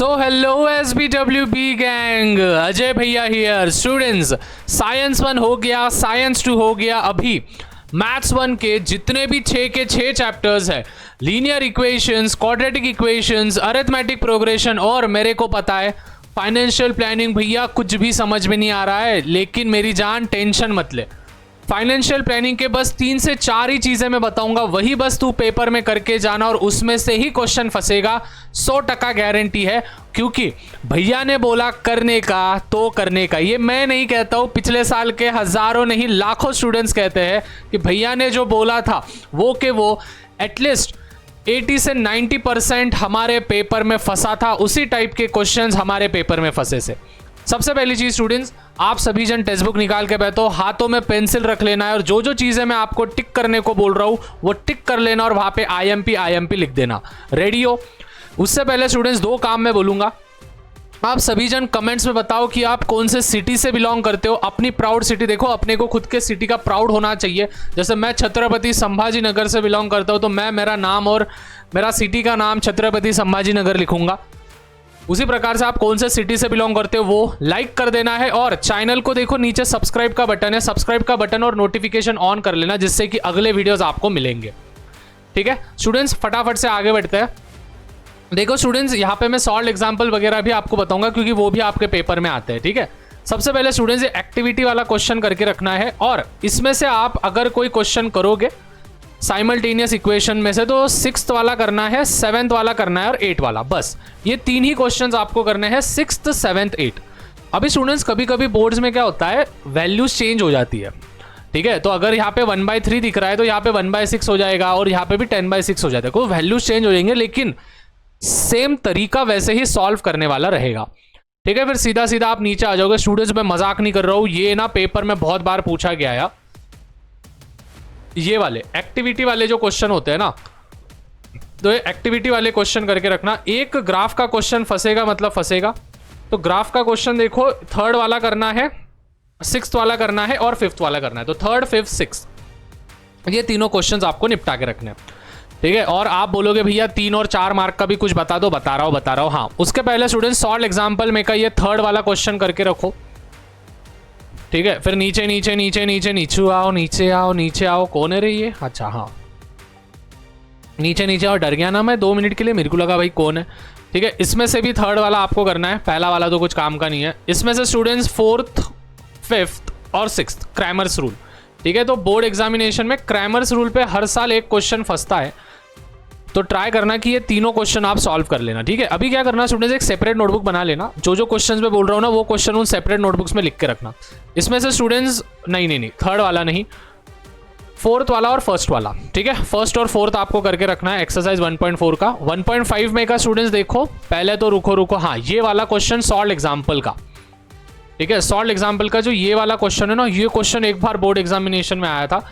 So hello SBWB gang, Ajay भैया here. Students, science 1 हो गया, साइंस 2 हो गया। अभी मैथ्स 1 के जितने भी 6 के 6 चैप्टर्स है, linear equations, quadratic equations, arithmetic progression और मेरे को पता है फाइनेंशियल प्लानिंग, भैया कुछ भी समझ में नहीं आ रहा है। लेकिन मेरी जान टेंशन मत ले, फाइनेंशियल प्लानिंग के बस 3 से 4 ही चीजें मैं बताऊंगा, वही बस तू पेपर में करके जाना और उसमें से ही क्वेश्चन फंसेगा। 100% गारंटी है, क्योंकि भैया ने बोला करने का तो करने का। ये मैं नहीं कहता हूं, पिछले साल के हजारों नहीं लाखों स्टूडेंट्स कहते हैं कि भैया ने जो बोला था वो के वो एटलीस्ट 80 से 90% हमारे पेपर में फंसा था। उसी टाइप के क्वेश्चंस हमारे पेपर में फंसे से। सबसे पहली चीज स्टूडेंट्स, आप सभी जन टेक्स्ट बुक निकाल के बैठो, हाथों में पेंसिल रख लेना है और जो जो चीजें मैं आपको टिक करने को बोल रहा हूं वो टिक कर लेना और वहां पे IMP लिख देना। रेडी हो? उससे पहले स्टूडेंट्स 2 काम मैं बोलूंगा। आप सभी जन कमेंट्स में बताओ कि आप कौन से सिटी से बिलोंग करते हो, अपनी प्राउड सिटी। देखो, अपने को खुद के सिटी का प्राउड होना चाहिए। जैसे मैं छत्रपति संभाजी नगर से बिलोंग करता हूं, तो मैं मेरा नाम और मेरा सिटी का नाम छत्रपति संभाजी नगर लिखूंगा। उसी प्रकार से आप कौन से सिटी से बिलोंग करते हो वो लाइक कर देना है। और चैनल को देखो, नीचे सब्सक्राइब का बटन है, सब्सक्राइब का बटन और नोटिफिकेशन ऑन कर लेना, जिससे कि अगले वीडियोस आपको मिलेंगे। ठीक है स्टूडेंट्स, फटाफट से आगे बढ़ते हैं। देखो स्टूडेंट्स, यहाँ पे मैं सॉल्व एग्जाम्पल वगैरह भी आपको बताऊंगा, क्योंकि वो भी आपके पेपर में आते हैं। ठीक है, सबसे पहले स्टूडेंट्स एक्टिविटी वाला क्वेश्चन करके रखना है, और इसमें से आप अगर कोई क्वेश्चन करोगे साइमल्टेनियस इक्वेशन में से, तो 6th वाला करना है, 7th वाला करना है और 8 वाला। बस ये 3 ही क्वेश्चंस आपको करने हैं, 6th, 7th, 8। अभी स्टूडेंट्स कभी कभी बोर्ड्स में क्या होता है, वैल्यूज चेंज हो जाती है। ठीक है, तो अगर यहाँ पे 1/3 दिख रहा है तो यहाँ पे 1/6 हो जाएगा और यहाँ पे भी 10/6 हो जाता है। कोई वैल्यूज चेंज हो जाएंगे, लेकिन सेम तरीका वैसे ही सॉल्व करने वाला रहेगा। ठीक है, फिर सीधा सीधा आप नीचे आ जाओगे। स्टूडेंट्स, मैं मजाक नहीं कर रहा हूँ, ये ना पेपर में बहुत बार पूछा गया है। ये वाले एक्टिविटी वाले जो क्वेश्चन होते हैं ना, तो ये एक्टिविटी वाले क्वेश्चन करके रखना। एक ग्राफ का क्वेश्चन फंसेगा मतलब फंसेगा। तो ग्राफ का क्वेश्चन देखो, 3rd वाला करना है, 6th वाला करना है और 5th वाला करना है। तो 3rd, 5th, 6th ये तीनों क्वेश्चंस आपको निपटा के रखने हैं। ठीक है, और आप बोलोगे भैया 3 और 4 मार्क का भी कुछ बता दो। बता रहा हूँ। हाँ, उसके पहले स्टूडेंट सॉल्व एग्जाम्पल में का ये 3rd वाला क्वेश्चन करके रखो। ठीक है, फिर नीचे नीचे नीचे नीचे नीचे आओ, नीचे आओ, नीचे आओ। कौन है रे ये? अच्छा हाँ, नीचे नीचे आओ। डर गया ना मैं 2 मिनट के लिए, मेरे को लगा भाई कौन है। ठीक है, इसमें से भी 3rd वाला आपको करना है, पहला वाला तो कुछ काम का नहीं है। इसमें से स्टूडेंट्स 4th, 5th और 6th क्रैमर्स रूल। ठीक है, तो बोर्ड एग्जामिनेशन में क्रैमर्स रूल पे हर साल एक क्वेश्चन फंसता है, तो ट्राई करना कि ये तीनों क्वेश्चन आप सॉल्व कर लेना। ठीक है, अभी क्या करना स्टूडेंट्स, एक सेपरेट नोटबुक बना लेना। जो जो क्वेश्चंस मैं बोल रहा हूँ ना, वो क्वेश्चन उन सेपरेट नोटबुक्स में लिख के रखना। इसमें से स्टूडेंट्स नहीं 3rd वाला नहीं, 4th वाला और 1st वाला। ठीक है, 1st और 4th आपको करके रखना है एक्सरसाइज 1.4 का। 1.5 में का स्टूडेंट्स देखो, पहले तो रुको। हाँ, ये वाला क्वेश्चन सॉल्व एग्जाम्पल का। ठीक है, सॉल्व एग्जाम्पल का जो ये वाला क्वेश्चन है ना, ये क्वेश्चन एक बार बोर्ड एग्जामिनेशन में आया था,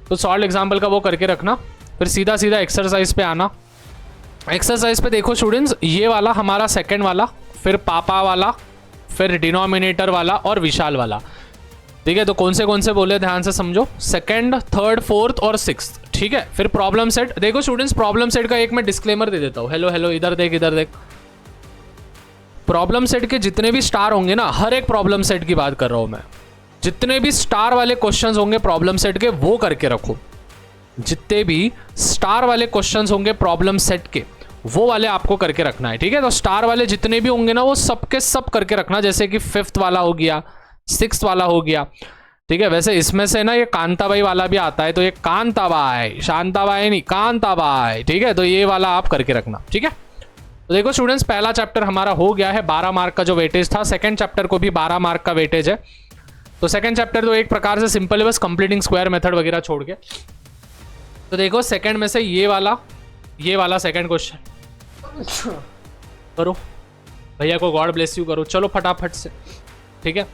तो सॉल्व एग्जाम्पल का वो करके रखना। फिर सीधा सीधा एक्सरसाइज पे आना। एक्सरसाइज पे देखो स्टूडेंट्स, ये वाला हमारा 2nd वाला, फिर पापा वाला, फिर डिनोमिनेटर वाला और विशाल वाला। ठीक है, तो कौन से बोले ध्यान से समझो, 2nd, 3rd, 4th और 6th। ठीक है, फिर प्रॉब्लम सेट देखो स्टूडेंट्स, प्रॉब्लम सेट का एक मैं डिस्क्लेमर दे देता हूँ। हेलो इधर देख। प्रॉब्लम सेट के जितने भी स्टार होंगे ना, हर एक प्रॉब्लम सेट की बात कर रहा हूं मैं, जितने भी स्टार वाले क्वेश्चंस होंगे प्रॉब्लम सेट के वो करके रखो। जितने भी स्टार वाले क्वेश्चंस होंगे प्रॉब्लम सेट के, वो वाले आपको करके रखना है। ठीक है, तो स्टार वाले जितने भी होंगे ना, वो सबके सब करके रखना। जैसे कि 5th वाला हो गया, 6th वाला हो गया। ठीक है, वैसे इसमें से ना ये कांताबाई वाला भी आता है, तो ये कांताबाई, शांताबाई नहीं, कांताबाई। ठीक है, तो ये वाला आप करके रखना। ठीक है, तो देखो स्टूडेंट्स, पहला चैप्टर हमारा हो गया है, 12 मार्क का जो वेटेज था। 2nd चैप्टर को भी 12 मार्क का वेटेज है। तो 2nd चैप्टर तो एक प्रकार से सिंपल है, बस कंप्लीटिंग स्क्वायर मेथड वगैरह छोड़ के। तो देखो 2nd में से ये वाला 2nd क्वेश्चन करो, भैया को गॉड ब्लेस यू करो। चलो फटाफट से। ठीक है,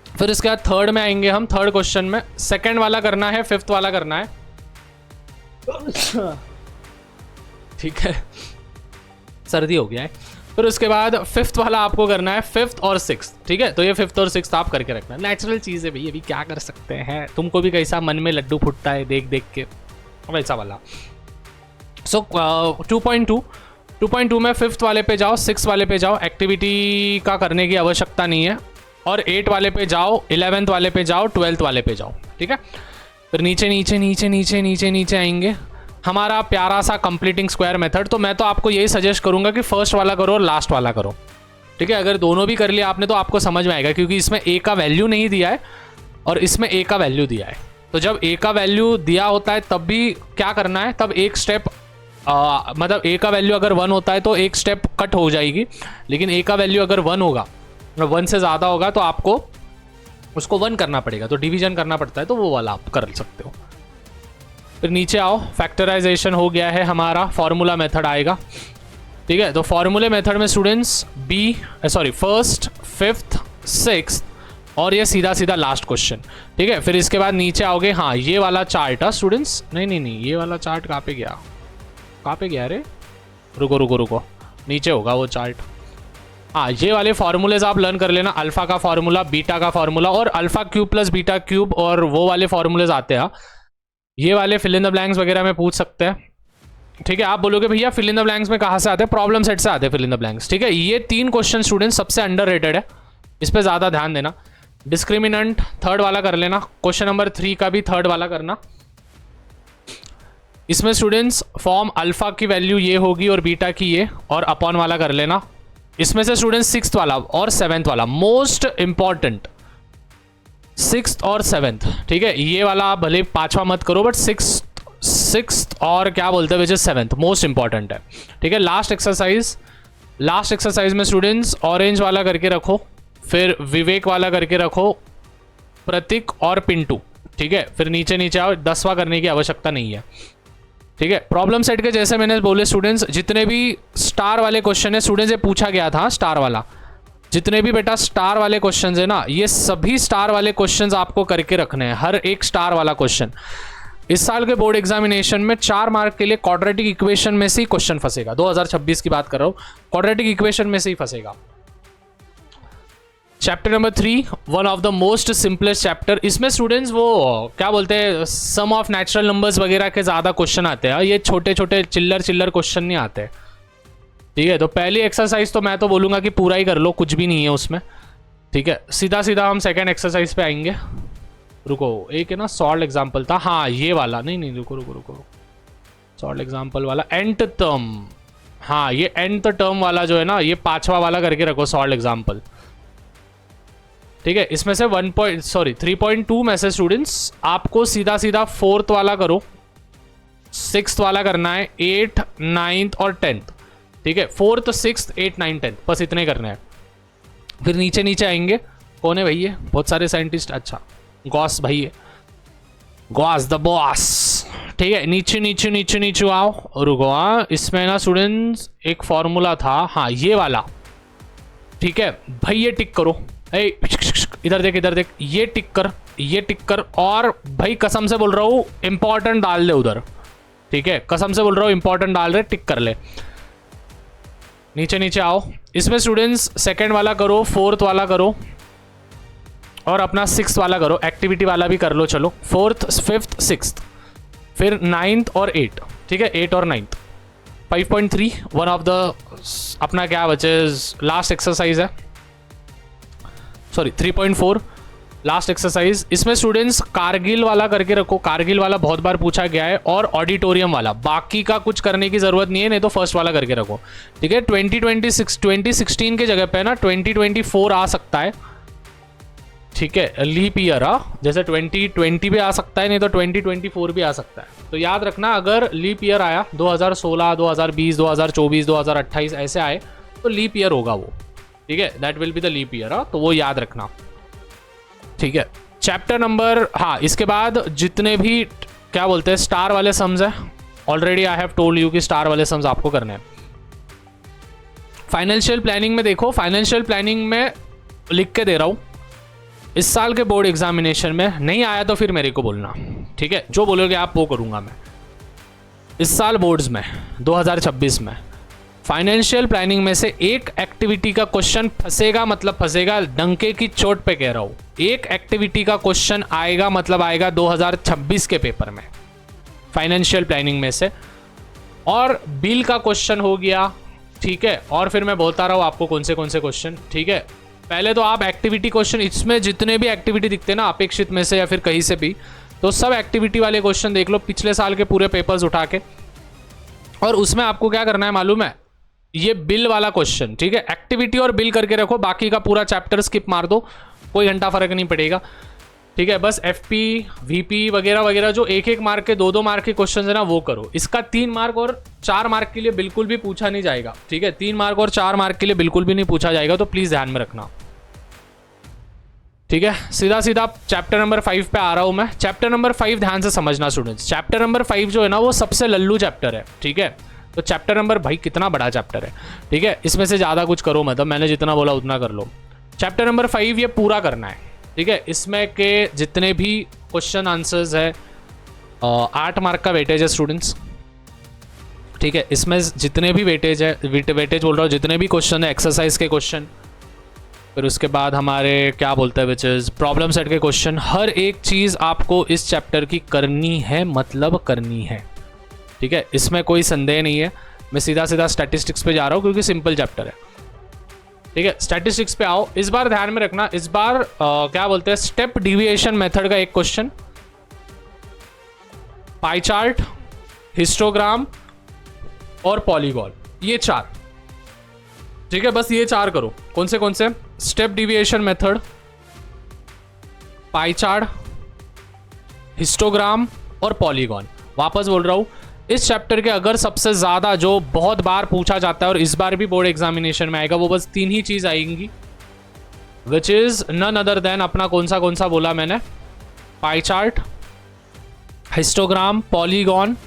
फिर इसके बाद 3rd में आएंगे हम। 3rd क्वेश्चन में 2nd वाला करना है, 5th वाला करना है। ठीक है, सर्दी हो गया है। फिर उसके बाद 5th वाला आपको करना है, 5th और 6th। ठीक है, तो ये 5th और 6th आप करके रखना। नेचुरल चीज़ है भाई, अभी क्या कर सकते हैं। तुमको भी कैसा मन में लड्डू फूटता है देख देख के, वैसा वाला। सो 2.2 2.2 में 5th वाले पे जाओ, 6th वाले पे जाओ, एक्टिविटी का करने की आवश्यकता नहीं है, और 8 वाले पे जाओ, 11th वाले पे जाओ, 12th वाले पे जाओ, ठीक है। फिर नीचे नीचे नीचे नीचे नीचे नीचे आएंगे, हमारा प्यारा सा कंप्लीटिंग स्क्वायर मेथड। तो मैं तो आपको यही सजेस्ट करूंगा कि फर्स्ट वाला करो और लास्ट वाला करो, ठीक है। अगर दोनों भी कर लिया आपने तो आपको समझ में आएगा, क्योंकि इसमें ए का वैल्यू नहीं दिया है और इसमें ए का वैल्यू दिया है। तो जब ए का वैल्यू दिया होता है तब भी क्या करना है, तब एक स्टेप मतलब ए का वैल्यू अगर 1 होता है तो एक स्टेप कट हो जाएगी, लेकिन ए का वैल्यू अगर 1 होगा, 1 से ज़्यादा होगा तो आपको उसको 1 करना पड़ेगा, तो डिवीजन करना पड़ता है, तो वो वाला आप कर सकते हो। फिर नीचे आओ, फैक्टराइजेशन हो गया है हमारा, फॉर्मूला मेथड आएगा, ठीक है। तो फॉर्मूले मेथड में स्टूडेंट्स फर्स्ट, 5th, 6th और ये सीधा सीधा लास्ट क्वेश्चन, ठीक है। फिर इसके बाद नीचे आओगे, हाँ ये वाला चार्ट है स्टूडेंट्स, नहीं ये वाला चार्ट कहाँ पे गया रे, रुको, नीचे होगा वो चार्ट। हाँ, ये वाले फॉर्मूलेज आप लर्न कर लेना, अल्फा का फॉर्मूला, बीटा का फॉर्मूला और alpha cube plus beta cube, और वो वाले फॉर्मूलेज आते हैं, ये वाले फिल इन द ब्लैंक्स वगैरह में पूछ सकते हैं, ठीक है। आप बोलोगे भैया फिल इन द ब्लैंक्स में कहाँ से आते हैं, प्रॉब्लम सेट से आते हैं फिल इन द ब्लैंक्स, ठीक है। ये 3 क्वेश्चन स्टूडेंट सबसे अंडररेटेड है, इस पे ज़्यादा ध्यान देना। डिस्क्रिमिनेंट 3rd वाला कर लेना, क्वेश्चन नंबर 3 का भी 3rd वाला करना। इसमें स्टूडेंट्स फॉर्म अल्फा की वैल्यू ये होगी और बीटा की ये, और अपॉन वाला कर लेना। इसमें से स्टूडेंट्स 6th वाला और 7th वाला मोस्ट इंपॉर्टेंट, 6th और 7th, ठीक है। ये वाला आप भले 5वां मत करो, बट 6th और क्या बोलते हैं वैसे 7th मोस्ट इंपॉर्टेंट है, ठीक है। लास्ट एक्सरसाइज में स्टूडेंट्स ऑरेंज वाला करके रखो, फिर विवेक वाला करके रखो, प्रतीक और पिंटू, ठीक है। फिर नीचे नीचे आओ, 10वां करने की आवश्यकता नहीं है, ठीक है। प्रॉब्लम सेट के जैसे मैंने बोले स्टूडेंट्स, जितने भी स्टार वाले क्वेश्चन है स्टूडेंट्स, ये पूछा गया था स्टार वाला, जितने भी बेटा स्टार वाले क्वेश्चंस है ना, ये सभी स्टार वाले क्वेश्चंस आपको करके रखने हैं, हर एक स्टार वाला क्वेश्चन। इस साल के बोर्ड एग्जामिनेशन में 4 मार्क के लिए क्वाड्रेटिक इक्वेशन में से ही क्वेश्चन फंसेगा, 2026 की बात कर रहा हूँ, क्वाड्रेटिक इक्वेशन में से ही फंसेगा। Chapter number 3, one of the most simplest chapter. इसमें स्टूडेंट्स वो क्या बोलते हैं, सम ऑफ नेचुरल नंबर्स वगैरह के ज़्यादा क्वेश्चन आते हैं, ये छोटे छोटे चिल्लर क्वेश्चन नहीं आते, ठीक है। तो पहली एक्सरसाइज तो मैं तो बोलूँगा कि पूरा ही कर लो, कुछ भी नहीं है उसमें, ठीक है। सीधा सीधा हम सेकेंड एक्सरसाइज पे आएंगे। रुको, एक है ना सॉल्व एग्जाम्पल था, हाँ ये वाला, नहीं रुको, सॉल्व एग्जाम्पल वाला एंड टर्म, हाँ ये एंड टर्म वाला जो है ना, ये 5वां वाला करके रखो सॉल्व एग्जाम्पल, ठीक है। इसमें से 3.2 में से स्टूडेंट्स आपको सीधा सीधा 4th वाला करो, 6th वाला करना है, 8th, 9th और 10th, ठीक है। 4th, 6th, 8th, 9th, 10th बस इतने करने हैं। फिर नीचे नीचे आएंगे, कौन है भैया, बहुत सारे साइंटिस्ट, अच्छा गॉस भाई है, गॉस द बॉस, ठीक है। नीचे नीचे नीचे नीचे आओ, रुको, हाँ इसमें ना स्टूडेंट्स एक फॉर्मूला था, हाँ ये वाला, ठीक है भाई, ये टिक करो, इधर देख, ये टिक कर, और भाई कसम से बोल रहा हूँ इंपॉर्टेंट डाल दे उधर, ठीक है, कसम से बोल रहा हूँ इंपॉर्टेंट डाल रहे, टिक कर ले। नीचे नीचे आओ, इसमें स्टूडेंट्स 2nd वाला करो, 4th वाला करो और अपना 6th वाला करो, एक्टिविटी वाला भी कर लो, चलो 4th, 5th, 6th, फिर 9th और 8th, ठीक है, 8 और 9th। 5.3 वन ऑफ द अपना क्या बचे लास्ट एक्सरसाइज है, 3.4 लास्ट एक्सरसाइज। इसमें स्टूडेंट्स कारगिल वाला करके रखो, कारगिल वाला बहुत बार पूछा गया है, और ऑडिटोरियम वाला, बाकी का कुछ करने की जरूरत नहीं है, नहीं तो फर्स्ट वाला करके रखो, ठीक है। 2016 के जगह पे ना 2024 आ सकता है, ठीक है, लीप ईयर, जैसे 2020 भी आ सकता है, नहीं तो 2024 भी आ सकता है। तो याद रखना, अगर लीप ईयर आया 2016, 2020, 2024, 2028 ऐसे आए तो लीप ईयर होगा वो, ठीक है, that will be the leap year, तो वो याद रखना, ठीक है। चैप्टर नंबर, हाँ इसके बाद जितने भी क्या बोलते हैं स्टार वाले सम्स है, already I have told you कि स्टार वाले सम्स आपको करने हैं। फाइनेंशियल प्लानिंग में देखो, फाइनेंशियल प्लानिंग में लिख के दे रहा हूँ, इस साल के बोर्ड एग्जामिनेशन में नहीं आया तो फिर मेरे को बोलना, ठीक है, जो बोलोगे आप वो करूँगा मैं। इस साल बोर्ड्स में 2026 में फाइनेंशियल प्लानिंग में से एक एक्टिविटी का क्वेश्चन फंसेगा, मतलब फंसेगा, डंके की चोट पे कह रहा हूँ, एक एक्टिविटी का क्वेश्चन आएगा, मतलब आएगा 2026 के पेपर में फाइनेंशियल प्लानिंग में से। और बिल का क्वेश्चन हो गया, ठीक है, और फिर मैं बोलता रहा हूँ आपको कौन से क्वेश्चन। ठीक है, पहले तो आप एक्टिविटी क्वेश्चन, इसमें जितने भी एक्टिविटी दिखते हैं ना अपेक्षित में से या फिर कहीं से भी, तो सब एक्टिविटी वाले क्वेश्चन देख लो पिछले साल के पूरे पेपर्स उठा के, और उसमें आपको क्या करना है मालूम है, ये बिल वाला क्वेश्चन। ठीक है, एक्टिविटी और बिल करके रखो, बाकी का पूरा चैप्टर स्किप मार दो, कोई घंटा फर्क नहीं पड़ेगा। ठीक है, बस एफपी वीपी वगैरह वगैरह जो 1-1 मार्क के 2-2 मार्क के क्वेश्चन है ना वो करो। इसका 3 मार्क और 4 मार्क के लिए बिल्कुल भी पूछा नहीं जाएगा। ठीक है, 3 मार्क और 4 मार्क के लिए बिल्कुल भी नहीं पूछा जाएगा, तो प्लीज ध्यान में रखना। ठीक है, सीधा सीधा चैप्टर नंबर 5 पे आ रहा हूं मैं। चैप्टर नंबर 5 ध्यान से समझना स्टूडेंट्स। चैप्टर नंबर 5 जो है ना वो सबसे लल्लू चैप्टर है। ठीक है, तो चैप्टर नंबर, भाई कितना बड़ा चैप्टर है। ठीक है, इसमें से ज़्यादा कुछ करो मतलब, मैंने जितना बोला उतना कर लो। चैप्टर नंबर 5 ये पूरा करना है। ठीक है, इसमें के जितने भी क्वेश्चन आंसर्स है 8 मार्क का वेटेज है स्टूडेंट्स। ठीक है, इसमें जितने भी वेटेज है, वेटेज बोल रहा हूँ, जितने भी क्वेश्चन है एक्सरसाइज के क्वेश्चन, फिर उसके बाद हमारे क्या बोलते हैं विच इज प्रॉब्लम सेट के क्वेश्चन, हर एक चीज़ आपको इस चैप्टर की करनी है, मतलब करनी है। ठीक है, इसमें कोई संदेह नहीं है। मैं सीधा सीधा स्टैटिस्टिक्स पे जा रहा हूँ क्योंकि सिंपल चैप्टर है। ठीक है, स्टैटिस्टिक्स पे आओ। इस बार ध्यान में रखना, इस बार क्या बोलते हैं स्टेप डिविएशन मेथड का एक क्वेश्चन, पाई चार्ट, हिस्टोग्राम और पॉलीगॉन, ये 4। ठीक है, बस ये 4 करो। कौन से step deviation method, pie chart, histogram और पॉलीगॉन। वापस बोल रहा हूं, इस चैप्टर के अगर सबसे ज़्यादा जो बहुत बार पूछा जाता है और इस बार भी बोर्ड एग्जामिनेशन में आएगा, वो बस 3 ही चीज़ आएंगी, which is none other than अपना कौन सा बोला मैंने, पाई चार्ट, हिस्टोग्राम, पॉलीगॉन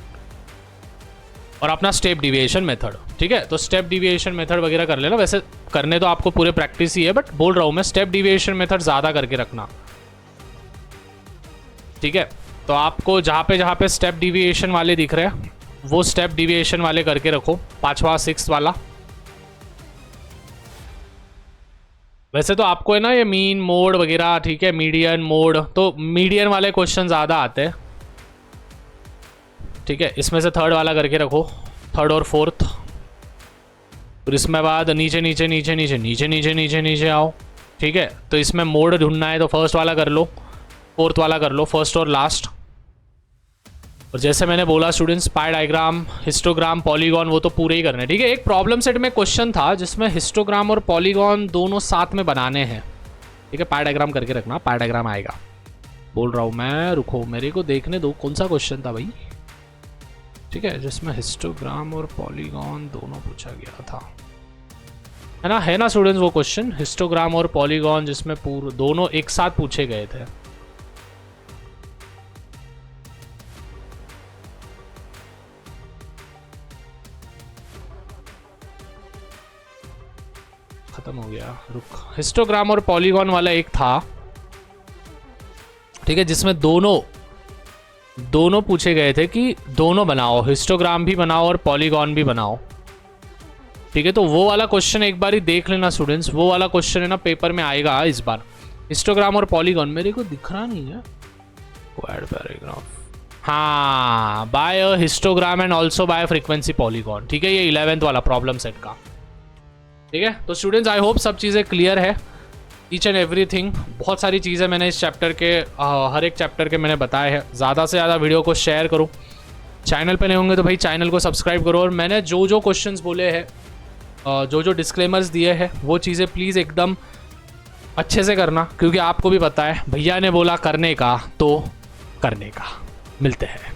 और अपना स्टेप डिविएशन मेथड। ठीक है, तो स्टेप डिविएशन मेथड वगैरह कर लेना। वैसे करने तो आपको पूरे प्रैक्टिस ही है, बट बोल रहा हूँ मैं स्टेप डिविएशन मेथड ज़्यादा करके रखना। ठीक है, तो आपको जहाँ पे स्टेप डिविएशन वाले दिख रहे हैं वो स्टेप डिविएशन वाले करके रखो, 5वां 6 वाला। वैसे तो आपको है ना ये मीन मोड वगैरह, ठीक है, मीडियन मोड, तो मीडियन वाले क्वेश्चन ज़्यादा आते हैं। ठीक है, इसमें से 3rd वाला करके रखो, 3rd और 4th। फिर इसमें बाद नीचे नीचे नीचे नीचे नीचे नीचे नीचे नीचे आओ। ठीक है, तो इसमें मोड ढूंढना है तो 1st वाला कर लो, 4th वाला कर लो, 1st और लास्ट। और जैसे मैंने बोला स्टूडेंट्स, पाई डायग्राम, हिस्टोग्राम, पॉलीगॉन वो तो पूरे ही करने हैं। ठीक है, एक प्रॉब्लम सेट में क्वेश्चन था जिसमें हिस्टोग्राम और पॉलीगॉन दोनों साथ में बनाने हैं। ठीक है, पाई डायग्राम करके रखना, पाई डायग्राम आएगा। बोल रहा हूँ मैं, रुको मेरे को देखने दो कौन सा क्वेश्चन था भाई। ठीक है, जिसमें हिस्टोग्राम और पॉलीगॉन दोनों पूछा गया था, है ना स्टूडेंट्स, वो क्वेश्चन हिस्टोग्राम और पॉलीगॉन जिसमें पूरे दोनों एक साथ पूछे गए थे। खत्म हो गया, रुक। हिस्टोग्राम और पॉलीगॉन वाला एक था, ठीक है, जिसमें दोनों पूछे गए थे कि दोनों बनाओ, हिस्टोग्राम भी बनाओ और पॉलीगॉन भी बनाओ। ठीक है, तो वो वाला क्वेश्चन एक बार ही देख लेना स्टूडेंट्स, वो वाला क्वेश्चन है ना पेपर में आएगा इस बार। हिस्टोग्राम और पॉलीगॉन मेरे को दिख रहा नहीं है, ऐड पैराग्राफ, हाँ, by a histogram and also by frequency polygon. ठीक है, ये 11th वाला प्रॉब्लम सेट का। ठीक है, तो स्टूडेंट्स आई होप सब चीज़ें क्लियर है, ईच एंड एवरीथिंग। बहुत सारी चीज़ें मैंने इस चैप्टर के हर एक चैप्टर के मैंने बताए हैं। ज़्यादा से ज़्यादा वीडियो को शेयर करो, चैनल पे नहीं होंगे तो भाई चैनल को सब्सक्राइब करो। और मैंने जो क्वेश्चंस बोले हैं, जो डिस्क्लेमर्स दिए हैं, वो चीज़ें प्लीज़ एकदम अच्छे से करना, क्योंकि आपको भी पता है भैया ने बोला करने का तो करने का। मिलते हैं।